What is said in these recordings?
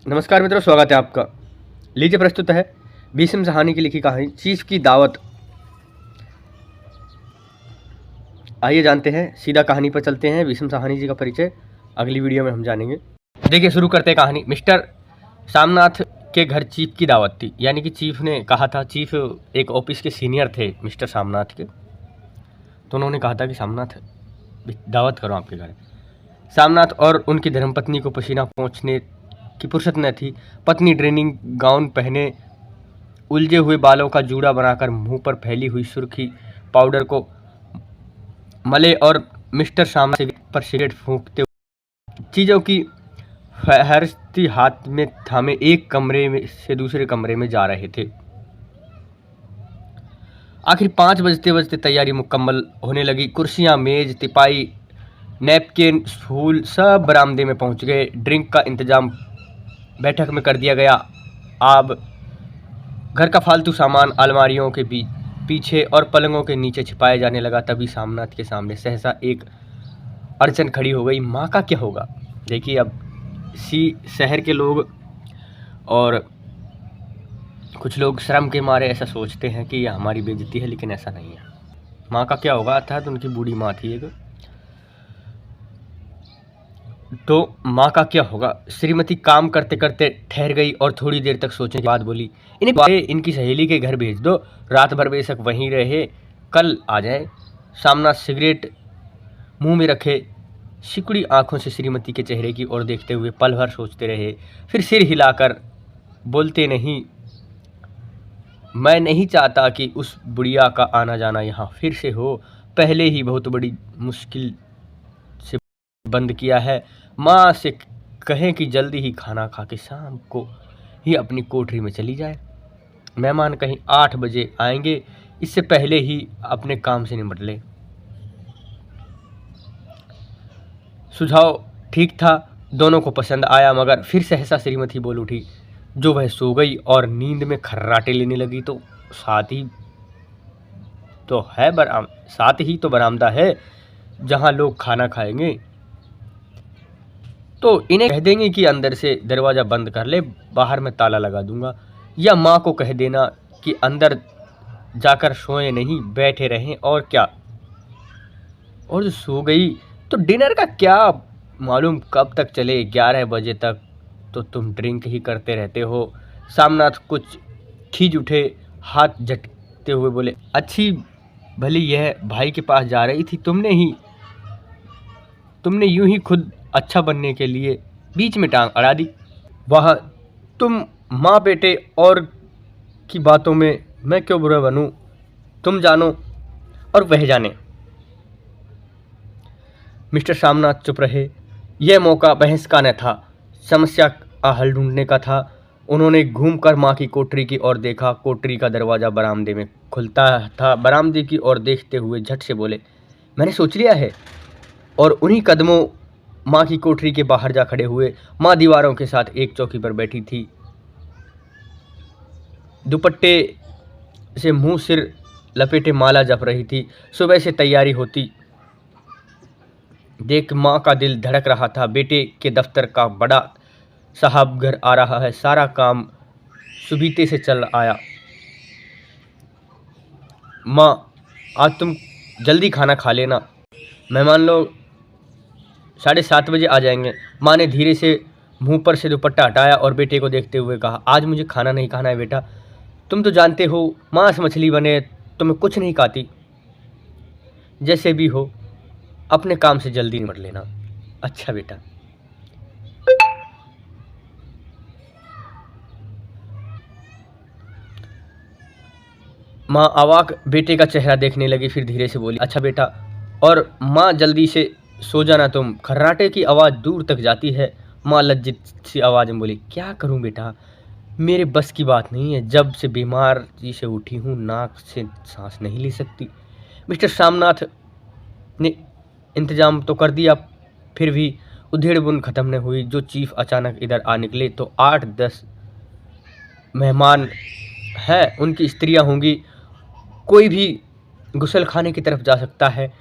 नमस्कार मित्रों, स्वागत है आपका। लीजिए प्रस्तुत है भीष्म सहानी की लिखी कहानी चीफ की दावत। आइए जानते हैं, सीधा कहानी पर चलते हैं। भीष्म सहानी जी का परिचय अगली वीडियो में हम जानेंगे। देखिए, शुरू करते हैं कहानी। मिस्टर सामनाथ के घर चीफ की दावत थी, यानी कि चीफ ने कहा था। चीफ एक ऑफिस के सीनियर थे मिस्टर सामनाथ के, तो उन्होंने कहा था कि सामनाथ दावत करो आपके घर। सामनाथ और उनकी धर्मपत्नी को पसीना पोंछने की फुर्सत न थी। पत्नी ट्रेनिंग गाउन पहने उलझे हुए बालों का जूड़ा बनाकर मुंह पर फैली हुई सुर्खी पाउडर को मले और मिस्टर सामनाथ पर सिगरेट फूंकते चीज़ों की फहरिस्ती हाथ में थामे एक कमरे में से दूसरे कमरे में जा रहे थे। आखिर 5 बजते बजते तैयारी मुकम्मल होने लगी। कुर्सियां, मेज, तिपाई, नैपकिन, फूल सब बरामदे में पहुंच गए। ड्रिंक का इंतजाम बैठक में कर दिया गया। अब घर का फालतू सामान अलमारियों के पीछे और पलंगों के नीचे छिपाया जाने लगा। तभी सामनाथ के सामने सहसा एक अड़चन खड़ी हो गई। माँ का क्या होगा? देखिए, अब शहर के लोग और कुछ लोग शर्म के मारे ऐसा सोचते हैं कि यह हमारी बेइज्जती है, लेकिन ऐसा नहीं है। माँ का क्या होगा था, तो उनकी बूढ़ी माँ थी एक, तो माँ का क्या होगा। श्रीमती काम करते करते ठहर गई और थोड़ी देर तक सोचने के बाद बोली, इन्हें इनकी सहेली के घर भेज दो, रात भर बेशक वहीं रहे, कल आ जाए। सामना सिगरेट मुंह में रखे सिकुड़ी आंखों से श्रीमती के चेहरे की ओर देखते हुए पल भर सोचते रहे। फिर सिर हिलाकर बोलते, नहीं, मैं नहीं चाहता कि उस बुढ़िया का आना जाना यहाँ फिर से हो। पहले ही बहुत बड़ी मुश्किल से बंद किया है। माँ से कहें कि जल्दी ही खाना खा के शाम को ही अपनी कोठरी में चली जाए। मेहमान कहीं 8 बजे आएंगे, इससे पहले ही अपने काम से निपट ले। सुझाव ठीक था, दोनों को पसंद आया, मगर फिर सहसा श्रीमती बोल उठी। जो वह सो गई और नींद में खर्राटे लेने लगी, तो साथ ही तो बरामदा है जहां लोग खाना खाएंगे, तो इन्हें कह देंगे कि अंदर से दरवाज़ा बंद कर ले, बाहर में ताला लगा दूंगा। या माँ को कह देना कि अंदर जाकर सोए नहीं, बैठे रहें, और क्या। और जो सो गई तो डिनर का क्या मालूम कब तक चले, 11 बजे तक तो तुम ड्रिंक ही करते रहते हो। सामनाथ कुछ खींच उठे, हाथ झटकते हुए बोले, अच्छी भली यह भाई के पास जा रही थी, तुमने यूं ही खुद अच्छा बनने के लिए बीच में टांग अड़ा दी। वह तुम माँ बेटे और की बातों में मैं क्यों बुरा बनूं, तुम जानो और वह जाने। मिस्टर सामनाथ चुप रहे। यह मौका बहस का न था, समस्या का हल ढूंढने का था। उन्होंने घूमकर माँ की कोठरी की ओर देखा। कोठरी का दरवाज़ा बरामदे में खुलता था। बरामदे की ओर देखते हुए झट से बोले, मैंने सोच लिया है। और उन्हीं कदमों माँ की कोठरी के बाहर जा खड़े हुए। माँ दीवारों के साथ एक चौकी पर बैठी थी, दुपट्टे से मुंह सिर लपेटे माला जप रही थी। सुबह से तैयारी होती देख माँ का दिल धड़क रहा था। बेटे के दफ्तर का बड़ा साहब घर आ रहा है, सारा काम सुबीते से चल आया। माँ, आज तुम जल्दी खाना खा लेना, मेहमान लोग 7:30 बजे आ जाएंगे। माँ ने धीरे से मुंह पर से दुपट्टा हटाया और बेटे को देखते हुए कहा, आज मुझे खाना नहीं खाना है बेटा, तुम तो जानते हो मांस मछली बने तो मैं कुछ नहीं खाती। जैसे भी हो अपने काम से जल्दी निपट लेना। अच्छा बेटा। माँ अवाक बेटे का चेहरा देखने लगी, फिर धीरे से बोली, अच्छा बेटा। और माँ जल्दी से सो जाना तुम। खर्राटे की आवाज़ दूर तक जाती है। माँ लज्जित सी आवाज़ में बोली, क्या करूँ बेटा, मेरे बस की बात नहीं है। जब से बीमारी से उठी हूँ, नाक से सांस नहीं ले सकती। मिस्टर सामनाथ ने इंतजाम तो कर दिया, फिर भी उधेड़ बुन ख़त्म न हुई। जो चीफ अचानक इधर आ निकले तो 8-10 मेहमान हैं, उनकी स्त्रियां होंगी। कोई भी गुसल खाने की तरफ जा सकता है।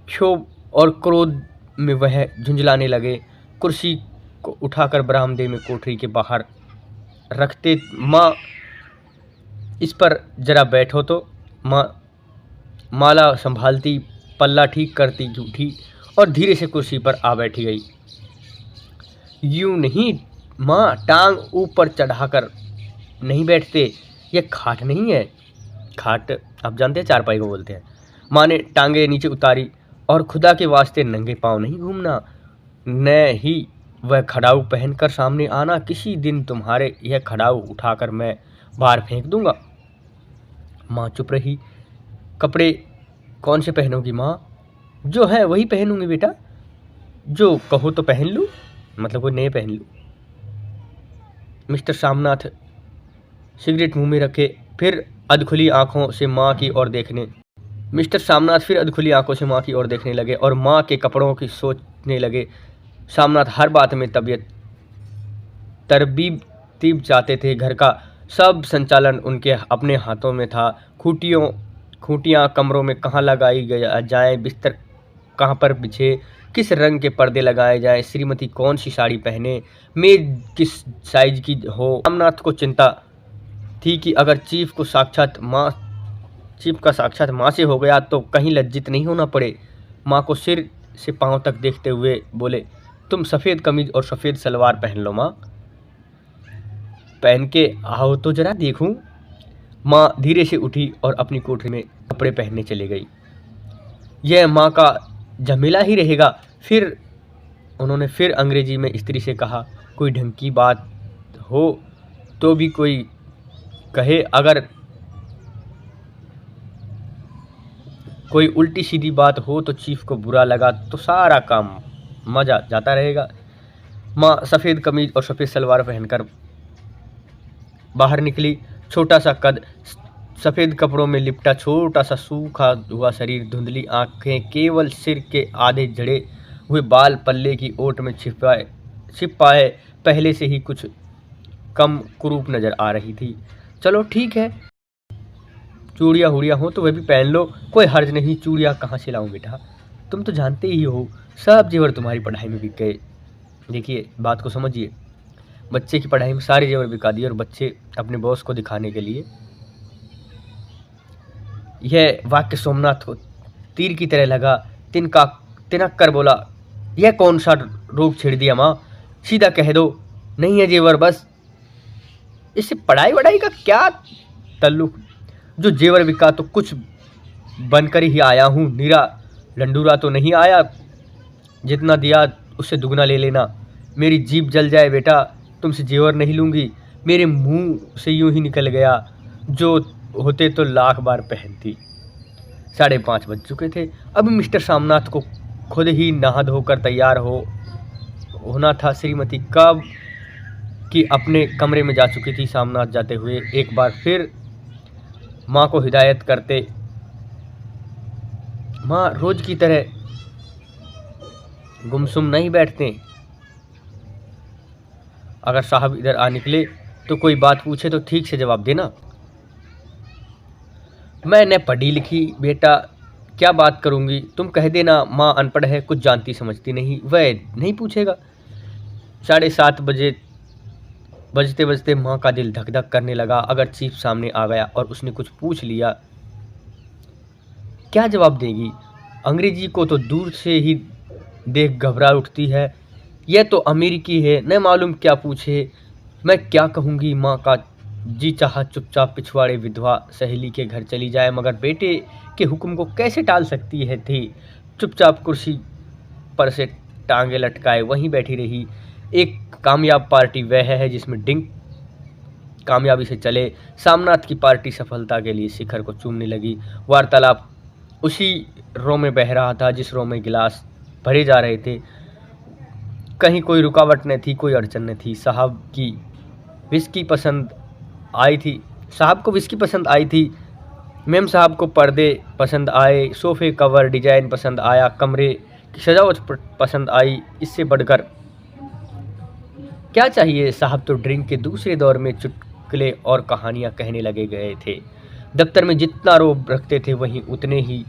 क्षोभ और क्रोध में वह झुंझलाने लगे। कुर्सी को उठाकर बरामदे में कोठरी के बाहर रखते, माँ इस पर जरा बैठो तो। माँ माला संभालती, पल्ला ठीक करती उठी और धीरे से कुर्सी पर आ बैठी गई। यूं नहीं माँ, टांग ऊपर चढ़ाकर नहीं बैठते, यह खाट नहीं है। खाट आप जानते हैं, चारपाई को बोलते हैं। माँ ने टांगे नीचे उतारी, और खुदा के वास्ते नंगे पाँव नहीं घूमना, न ही वह खड़ाऊ पहनकर सामने आना। किसी दिन तुम्हारे यह खड़ाऊ उठाकर मैं बाहर फेंक दूंगा। माँ चुप रही। कपड़े कौन से पहनोगी माँ? जो है वही पहनूंगी बेटा, जो कहो तो पहन लूँ, मतलब वो नए पहन लूँ। मिस्टर सामनाथ सिगरेट मुंह में रखे फिर अधखुली आंखों से माँ की ओर देखने लगे और माँ के कपड़ों की सोचने लगे। सामनाथ हर बात में तबीयत तरतीब चाहते थे। घर का सब संचालन उनके अपने हाथों में था। खूंटियाँ कमरों में कहाँ लगाई जाए, बिस्तर कहाँ पर बिछे, किस रंग के पर्दे लगाए जाए, श्रीमती कौन सी साड़ी पहने, मेज किस साइज की हो। रामनाथ को चिंता थी कि अगर चीफ का साक्षात माँ से हो गया तो कहीं लज्जित नहीं होना पड़े। माँ को सिर से पांव तक देखते हुए बोले, तुम सफ़ेद कमीज और सफ़ेद सलवार पहन लो माँ, पहन के आओ तो जरा देखूं। माँ धीरे से उठी और अपनी कोठरी में कपड़े पहनने चली गई। यह माँ का झमेला ही रहेगा। फिर उन्होंने फिर अंग्रेजी में स्त्री से कहा, कोई ढंग की बात हो तो भी कोई कहे, अगर कोई उल्टी सीधी बात हो तो चीफ को बुरा लगा तो सारा काम मजा जाता रहेगा। माँ सफ़ेद कमीज और सफ़ेद सलवार पहनकर बाहर निकली। छोटा सा कद, सफ़ेद कपड़ों में लिपटा छोटा सा सूखा हुआ शरीर, धुंधली आंखें, केवल सिर के आधे झड़े हुए बाल पल्ले की ओट में छिप पाए पहले से ही कुछ कम कुरूप नज़र आ रही थी। चलो ठीक है, चूड़ियाँ हुड़ियाँ हो तो वह भी पहन लो, कोई हर्ज नहीं। चूड़ियाँ कहाँ से लाऊं बेटा, तुम तो जानते ही हो सब जेवर तुम्हारी पढ़ाई में बिक गए। देखिए बात को समझिए, बच्चे की पढ़ाई में सारे जेवर बिका दिए और बच्चे अपने बॉस को दिखाने के लिए। यह वाक्य सोमनाथ को तीर की तरह लगा। तिनक कर बोला, यह कौन सा रोग छेड़ दिया माँ, सीधा कह दो नहीं है जेवर, बस। इससे पढ़ाई वढ़ाई का क्या ताल्लुक? जो जेवर बिका तो कुछ बनकर ही आया हूँ, निरा लंडूरा तो नहीं आया। जितना दिया उससे दुगना ले लेना। मेरी जीभ जल जाए बेटा, तुमसे जेवर नहीं लूँगी। मेरे मुंह से यूं ही निकल गया, जो होते तो लाख बार पहनती। 5:30 बज चुके थे। अब मिस्टर सामनाथ को खुद ही नहा धोकर तैयार होना था। श्रीमती कब कि अपने कमरे में जा चुकी थी। सामनाथ जाते हुए एक बार फिर माँ को हिदायत करते, माँ रोज की तरह गुमसुम नहीं बैठते। अगर साहब इधर आ निकले तो कोई बात पूछे तो ठीक से जवाब देना। मैं न पढ़ी लिखी बेटा, क्या बात करूँगी, तुम कह देना माँ अनपढ़ है, कुछ जानती समझती नहीं, वह नहीं पूछेगा। 7:30 बजते बजते माँ का दिल धक धक करने लगा। अगर चीफ सामने आ गया और उसने कुछ पूछ लिया, क्या जवाब देगी? अंग्रेजी को तो दूर से ही देख घबरा उठती है। यह तो अमेरिकी है, न मालूम क्या पूछे। मैं क्या कहूँगी? माँ का जी चाहा चुपचाप पिछवाड़े विधवा सहेली के घर चली जाए, मगर बेटे के हुक्म को कैसे टाल सकती है थी। चुपचाप कुर्सी पर से टांगे लटकाए वहीं बैठी रही। एक कामयाब पार्टी वह है जिसमें डिंग कामयाबी से चले। सामनाथ की पार्टी सफलता के लिए शिखर को चूमने लगी। वार्तालाप उसी रो में बह रहा था जिस रो में गिलास भरे जा रहे थे। कहीं कोई रुकावट न थी, कोई अड़चन न थी। साहब को विस्की पसंद आई थी। मेम साहब को पर्दे पसंद आए, सोफे कवर डिजाइन पसंद आया, कमरे की सजावट पसंद आई। इससे बढ़कर क्या चाहिए? साहब तो ड्रिंक के दूसरे दौर में चुटकुले और कहानियां कहने लगे गए थे। दफ्तर में जितना रोब रखते थे वहीं उतने ही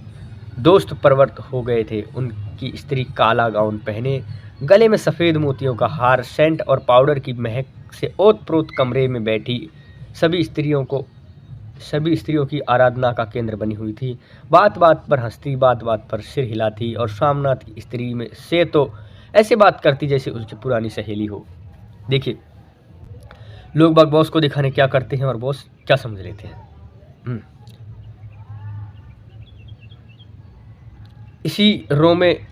दोस्त परवत हो गए थे। उनकी स्त्री काला गाउन पहने गले में सफ़ेद मोतियों का हार, सेंट और पाउडर की महक से ओत-प्रोत कमरे में बैठी सभी स्त्रियों की आराधना का केंद्र बनी हुई थी। बात-बात पर हँसती, बात-बात पर सिर हिलाती और सोमनाथ की स्त्री में से तो ऐसे बात करती जैसे उसकी पुरानी सहेली हो। देखिए, लोग बाग बॉस को दिखाने क्या करते हैं और बॉस क्या समझ लेते हैं। इसी रो में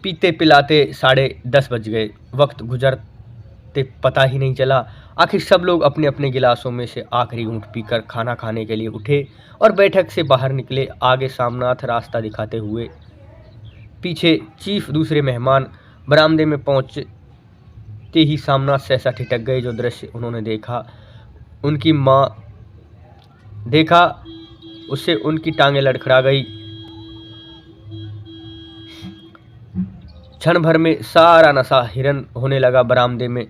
पीते पिलाते 10:30 बज गए। वक्त गुजरते पता ही नहीं चला। आखिर सब लोग अपने अपने गिलासों में से आखिरी घूंट पीकर खाना खाने के लिए उठे और बैठक से बाहर निकले। आगे सोमनाथ रास्ता दिखाते हुए, पीछे चीफ। दूसरे मेहमान बरामदे में पहुंचते ही सोमनाथ सहसा ठिठक गए। जो दृश्य उन्होंने देखा उससे उनकी टांगें लड़खड़ा गई। क्षण भर में सारा नशा हिरन होने लगा। बरामदे में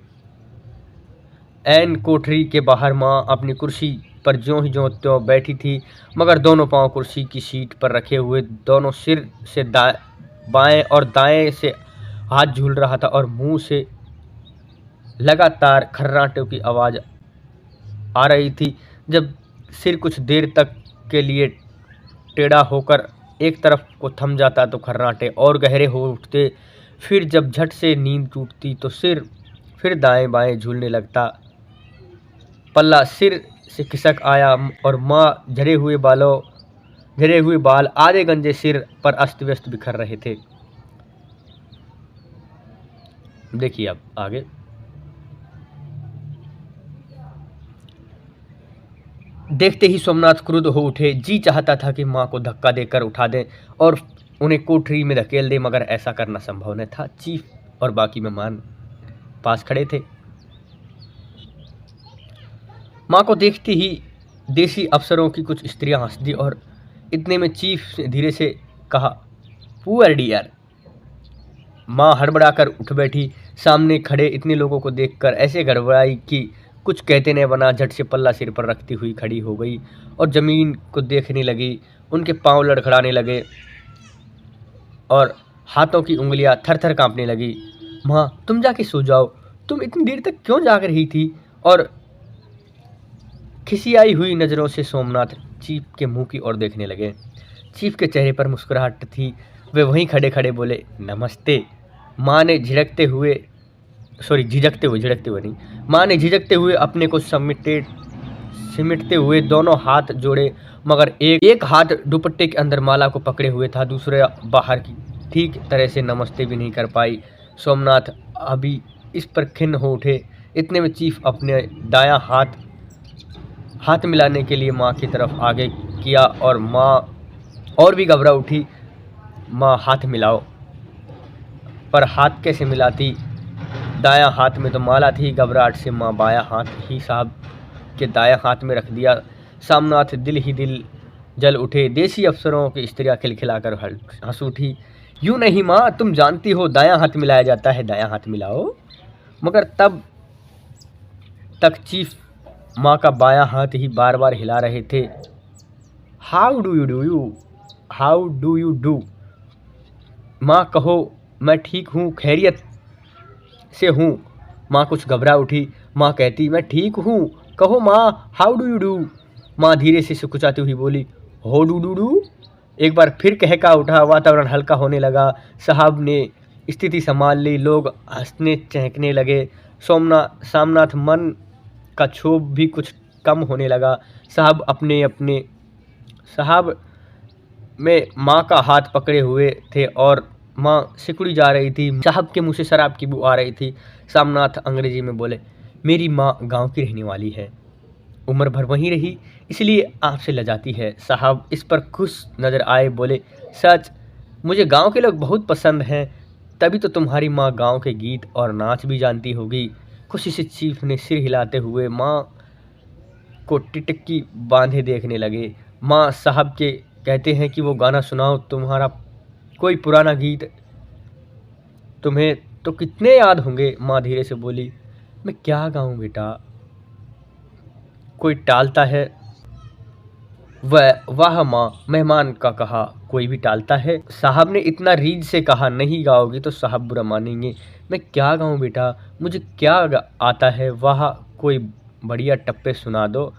ऐन कोठरी के बाहर माँ अपनी कुर्सी पर ज्यों ही ज्यों त्यों बैठी थी, मगर दोनों पांव कुर्सी की सीट पर रखे हुए, दोनों सिर से बाएं और दाएं से हाथ झूल रहा था और मुंह से लगातार खर्राटों की आवाज़ आ रही थी। जब सिर कुछ देर तक के लिए टेढ़ा होकर एक तरफ को थम जाता तो खर्राटे और गहरे हो उठते। फिर जब झट से नींद टूटती तो सिर फिर दाएं बाएं झूलने लगता। पल्ला सिर से खिसक आया और माँ झरे हुए बाल आधे गंजे सिर पर अस्त व्यस्त बिखर रहे थे। देखिए अब आगे। देखते ही सोमनाथ क्रुद्ध हो उठे। जी चाहता था कि माँ को धक्का देकर उठा दें और उन्हें कोठरी में धकेल दे, मगर ऐसा करना संभव न था। चीफ और बाकी मेहमान पास खड़े थे। माँ को देखते ही देसी अफसरों की कुछ स्त्रियां हंस दी और इतने में चीफ ने धीरे से कहा, पुअर डियर। माँ हड़बड़ाकर उठ बैठी। सामने खड़े इतने लोगों को देखकर ऐसे गड़बड़ाई कि कुछ कहते न बना। झट से पल्ला सिर पर रखती हुई खड़ी हो गई और ज़मीन को देखने लगी। उनके पांव लड़खड़ाने लगे और हाथों की उंगलियां थर-थर कांपने लगी। माँ, तुम जाके सो जाओ। तुम इतनी देर तक क्यों जाग रही थी? और खिसियाई हुई नज़रों से सोमनाथ चीफ के मुंह की ओर देखने लगे। चीफ के चेहरे पर मुस्कुराहट थी। वे वहीं खड़े खड़े बोले, नमस्ते। माँ ने झिझकते हुए नहीं। माँ ने झिझकते हुए अपने को सिमटते हुए दोनों हाथ जोड़े, मगर एक हाथ दुपट्टे के अंदर माला को पकड़े हुए था, दूसरे बाहर की। ठीक तरह से नमस्ते भी नहीं कर पाई। सोमनाथ अभी इस पर खिन्न हो उठे। इतने में चीफ अपने दायां हाथ मिलाने के लिए माँ की तरफ आगे किया और माँ और भी घबरा उठी। माँ, हाथ मिलाओ। पर हाथ कैसे मिलाती? दायां हाथ में तो माला थी। घबराहट से माँ बायां हाथ ही साहब के दायां हाथ में रख दिया। सोमनाथ दिल ही दिल जल उठे। देसी अफसरों की स्त्रियां खिलखिलाकर हंस उठी। यूँ नहीं माँ, तुम जानती हो दायां हाथ मिलाया जाता है, दायां हाथ मिलाओ। मगर तब तक चीफ माँ का बायां हाथ ही बार बार हिला रहे थे। How do you do? माँ कहो, मैं ठीक हूँ, खैरियत से हूँ। माँ कुछ घबरा उठी। माँ कहती, मैं ठीक हूँ, कहो माँ, हाउ डू यू डू? माँ धीरे से सुकुचाती हुई बोली, हो डू डू। एक बार फिर कहका उठा। वातावरण हल्का होने लगा। साहब ने स्थिति संभाल ली। लोग हंसने चहकने लगे। सोमनाथ मन का क्षोभ भी कुछ कम होने लगा। साहब में माँ का हाथ पकड़े हुए थे और माँ सिकुड़ी जा रही थी। साहब के मुंह से शराब की बू आ रही थी। सोमनाथ अंग्रेजी में बोले, मेरी माँ गांव की रहने वाली है, उम्र भर वहीं रही, इसलिए आपसे लजाती है। साहब इस पर खुश नज़र आए। बोले, सच? मुझे गांव के लोग बहुत पसंद हैं, तभी तो तुम्हारी माँ गांव के गीत और नाच भी जानती होगी। खुशी से चीफ ने सिर हिलाते हुए माँ को टिटकी बांधे देखने लगे। माँ, साहब के कहते हैं कि वो गाना सुनाओ, तुम्हारा कोई पुराना गीत। तुम्हें तो कितने याद होंगे। माँ धीरे से बोली, मैं क्या गाऊं बेटा, कोई टालता है। वाह माँ, मेहमान का कहा, कोई भी टालता है। साहब ने इतना रीझ से कहा, नहीं गाओगी तो साहब बुरा मानेंगे। मैं क्या गाऊँ बेटा, मुझे क्या आता है, वह कोई बढ़िया टप्पे सुना दो,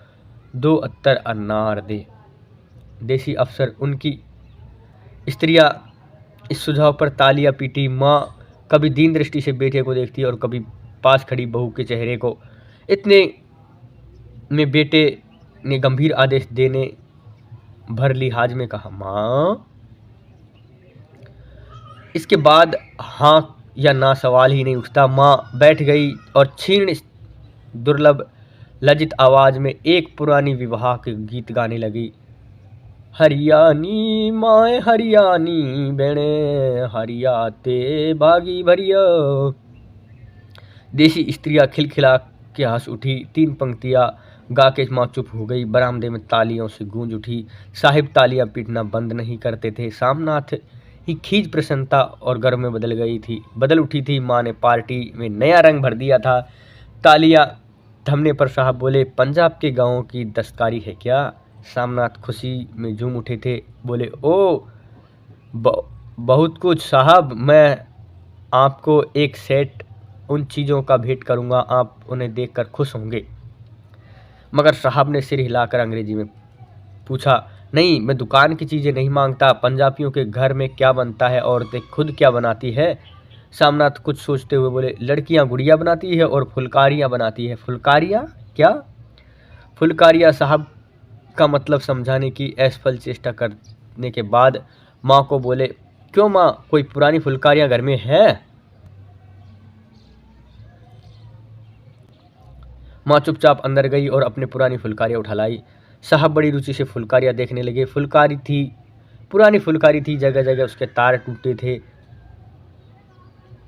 2 अत्तर अनार दे। देसी अफसर उनकी स्त्रियाँ इस सुझाव पर तालियां पीटी। माँ कभी दीन दृष्टि से बेटे को देखती और कभी पास खड़ी बहू के चेहरे को। इतने में बेटे ने गंभीर आदेश देने भर लिहाज में कहा, माँ। इसके बाद हाँ या ना सवाल ही नहीं उठता। माँ बैठ गई और क्षीण दुर्लभ लज्जित आवाज में एक पुरानी विवाह के गीत गाने लगी। हरियाणी माए हरियाणी बेणे हरियाते बागी भरिया। देसी स्त्रियां खिलखिला के हंस उठी। 3 पंक्तियां गा के माँ चुप हो गई। बरामदे में तालियों से गूंज उठी। साहिब तालियां पीटना बंद नहीं करते थे। सामनाथ ही खींच प्रसन्नता और गर्व में बदल उठी थी। माँ ने पार्टी में नया रंग भर दिया था। तालियां थमने पर साहब बोले, पंजाब के गांवों की दस्तकारी है क्या? सामनाथ खुशी में झूम उठे थे। बोले, ओ बहुत कुछ साहब। मैं आपको एक सेट उन चीज़ों का भेंट करूंगा, आप उन्हें देखकर खुश होंगे। मगर साहब ने सिर हिलाकर अंग्रेजी में पूछा, नहीं, मैं दुकान की चीज़ें नहीं मांगता। पंजाबियों के घर में क्या बनता है, औरतें खुद क्या बनाती है? सामनाथ कुछ सोचते हुए बोले, लड़कियां गुड़िया बनाती है और फुलकारियां बनाती है। फुलकारियां क्या? फुलकारियां साहब का मतलब समझाने की असफल चेष्टा करने के बाद माँ को बोले, क्यों माँ, कोई पुरानी फुलकारियां घर में है? माँ चुपचाप अंदर गई और अपनी पुरानी फुलकारियां उठा लाई। साहब बड़ी रुचि से फुलकारियां देखने लगे। पुरानी फुलकारी थी, जगह जगह उसके तार टूटे थे,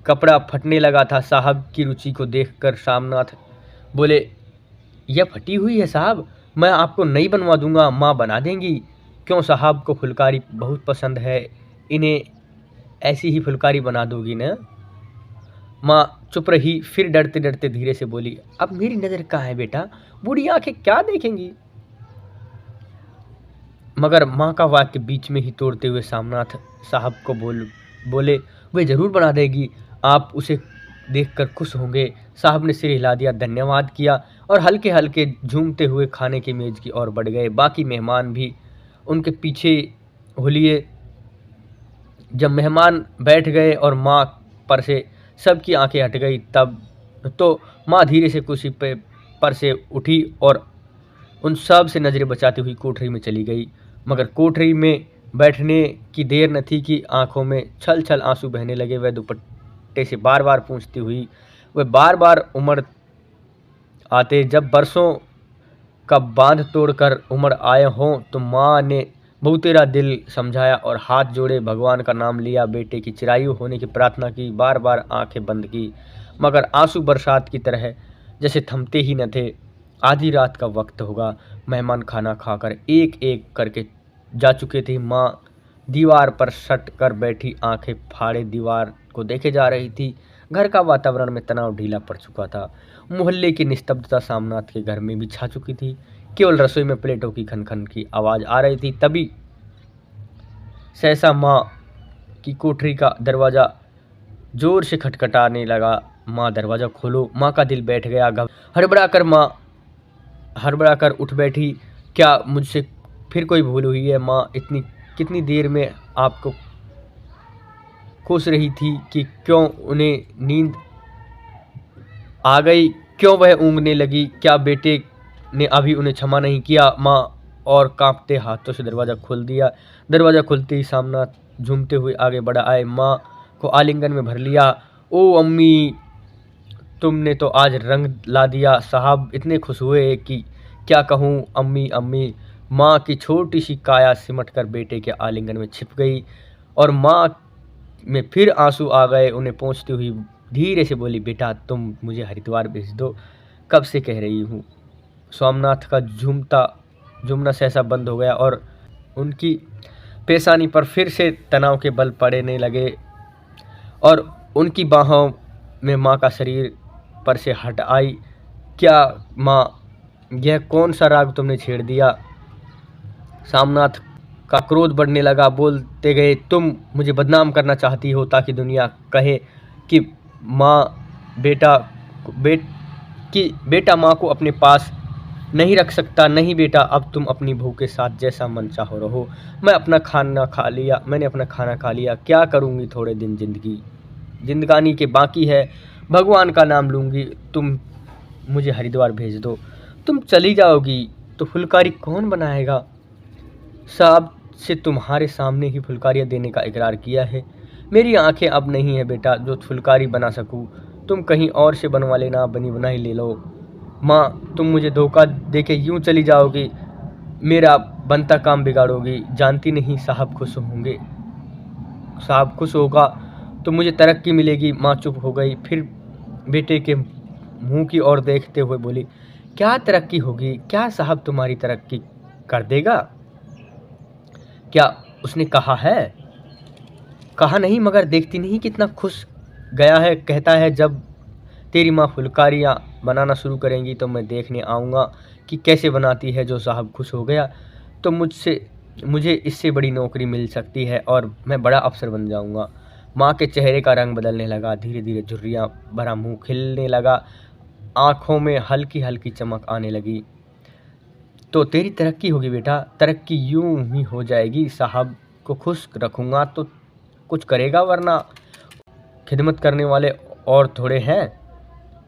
कपड़ा फटने लगा था। साहब की रुचि को देखकर सामनाथ बोले, यह फटी हुई है साहब, मैं आपको नई बनवा दूंगा, माँ बना देंगी। क्यों, साहब को फुलकारी बहुत पसंद है, इन्हें ऐसी ही फुलकारी बना दोगी ना? माँ चुप रही, फिर डरते डरते धीरे से बोली, अब मेरी नज़र कहाँ है बेटा, बूढ़ी आंखें क्या देखेंगी? मगर माँ का वाक्य बीच में ही तोड़ते हुए सामनाथ साहब को बोले, वे जरूर बना देगी, आप उसे देखकर खुश होंगे। साहब ने सिर हिला दिया, धन्यवाद किया और हल्के हल्के झूमते हुए खाने की मेज की ओर बढ़ गए। बाकी मेहमान भी उनके पीछे हो लिए। जब मेहमान बैठ गए और माँ पर से सबकी आंखें हट गई, तब तो माँ धीरे से कुर्सी पर से उठी और उन सब से नज़रें बचाती हुई कोठरी में चली गई। मगर कोठरी में बैठने की देर न थी कि आंखों में छल छल आंसू बहने लगे। वह दुपट्टे से बार बार पूछती हुई, वह बार बार उमड़ आते, जब बरसों का बांध तोड़कर उमड़ आए हों। तो माँ ने बहुतेरा दिल समझाया और हाथ जोड़े भगवान का नाम लिया, बेटे की चिरायु होने की प्रार्थना की, बार बार आंखें बंद की, मगर आंसू बरसात की तरह जैसे थमते ही न थे। आधी रात का वक्त होगा। मेहमान खाना खाकर एक एक करके जा चुके थे। माँ दीवार पर सट कर बैठी आंखें फाड़े दीवार को देखे जा रही थी। घर का वातावरण में तनाव ढीला पड़ चुका था। मोहल्ले की निस्तब्धता सामनाथ के घर में भी छा चुकी थी। केवल रसोई में प्लेटों की खनखन की आवाज़ आ रही थी। तभी सहसा माँ की कोठरी का दरवाज़ा जोर से खटखटाने लगा। माँ, दरवाज़ा खोलो। माँ का दिल बैठ गया। हड़बड़ा कर उठ बैठी। क्या मुझसे फिर कोई भूल हुई है माँ? कितनी देर में आपको कोस रही थी कि क्यों उन्हें नींद आ गई, क्यों वह ऊँघने लगी? क्या बेटे ने अभी उन्हें क्षमा नहीं किया? माँ और कांपते हाथों से दरवाज़ा खोल दिया। दरवाज़ा खुलते ही सामनाथ झूमते हुए आगे बढ़ आए, माँ को आलिंगन में भर लिया। ओ अम्मी, तुमने तो आज रंग ला दिया। साहब इतने खुश हुए कि क्या कहूँ। अम्मी अम्मी। माँ की छोटी सी काया सिमट कर बेटे के आलिंगन में छिप गई और माँ में फिर आंसू आ गए। उन्हें पहुँचती हुई धीरे से बोली, बेटा तुम मुझे हरिद्वार भेज दो, कब से कह रही हूँ। सोमनाथ का झूमना सहसा बंद हो गया और उनकी पेशानी पर फिर से तनाव के बल पड़ने लगे और उनकी बाहों में माँ का शरीर पर से हट आई। क्या माँ, यह कौन सा राग तुमने छेड़ दिया? सामनाथ का क्रोध बढ़ने लगा। बोलते गए, तुम मुझे बदनाम करना चाहती हो ताकि दुनिया कहे कि माँ बेटा बेटा माँ को अपने पास नहीं रख सकता। नहीं बेटा, अब तुम अपनी बहू के साथ जैसा मन चाहो रहो। मैंने अपना खाना खा लिया। क्या करूँगी, थोड़े दिन जिंदगानी के बाकी है। भगवान का नाम लूँगी। तुम मुझे हरिद्वार भेज दो। तुम चली जाओगी तो फुलकारी कौन बनाएगा? साहब से तुम्हारे सामने ही फुलकारियाँ देने का इकरार किया है। मेरी आंखें अब नहीं है बेटा जो फुलकारी बना सकूं। तुम कहीं और से बनवा लेना, बनी बनाई ले लो। माँ, तुम मुझे धोखा देके यूं चली जाओगी, मेरा बनता काम बिगाड़ोगी। जानती नहीं साहब खुश होंगे। साहब खुश होगा तो मुझे तरक्की मिलेगी। माँ चुप हो गई, फिर बेटे के मुंह की ओर देखते हुए बोली, क्या तरक्की होगी? क्या साहब तुम्हारी तरक्की कर देगा? क्या उसने कहा है? कहा नहीं, मगर देखती नहीं कितना खुश गया है। कहता है जब तेरी माँ फुलकारियाँ बनाना शुरू करेंगी तो मैं देखने आऊँगा कि कैसे बनाती है। जो साहब खुश हो गया तो मुझे इससे बड़ी नौकरी मिल सकती है और मैं बड़ा अफसर बन जाऊँगा। माँ के चेहरे का रंग बदलने लगा। धीरे धीरे झुर्रियाँ भरा मुँह खिलने लगा। आँखों में हल्की हल्की चमक आने लगी। तो तेरी तरक्की होगी बेटा, तरक्की यूं ही हो जाएगी। साहब को खुश रखूँगा तो कुछ करेगा, वरना खिदमत करने वाले और थोड़े हैं।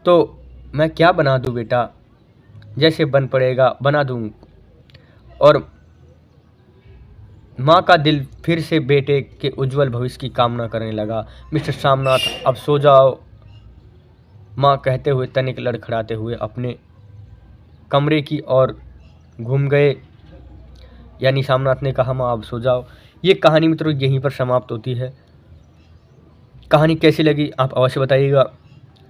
तो मैं क्या बना दूँ बेटा? जैसे बन पड़ेगा बना दूँ। और माँ का दिल फिर से बेटे के उज्जवल भविष्य की कामना करने लगा। मिस्टर सामनाथ, अब सो जाओ, माँ कहते हुए तनिक लड़खड़ाते हुए अपने कमरे की ओर घूम गए। यानी सामनाथ ने कहा, माँ अब सो जाओ। ये कहानी मित्रों यहीं पर समाप्त होती है। कहानी कैसी लगी आप अवश्य बताइएगा।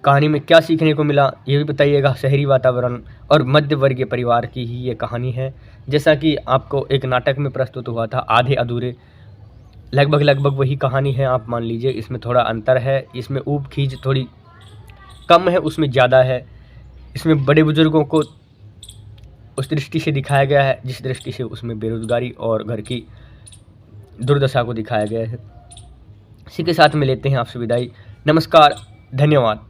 कहानी में क्या सीखने को मिला ये भी बताइएगा। शहरी वातावरण और मध्य वर्गीय परिवार की ही ये कहानी है। जैसा कि आपको एक नाटक में प्रस्तुत हुआ था, आधे अधूरे, लगभग वही कहानी है। आप मान लीजिए इसमें थोड़ा अंतर है। इसमें ऊब खींच थोड़ी कम है, उसमें ज़्यादा है। इसमें बड़े बुजुर्गों को उस दृष्टि से दिखाया गया है जिस दृष्टि से उसमें बेरोजगारी और घर की दुर्दशा को दिखाया गया है। इसी के साथ में लेते हैं आपसे विदाई। नमस्कार, धन्यवाद।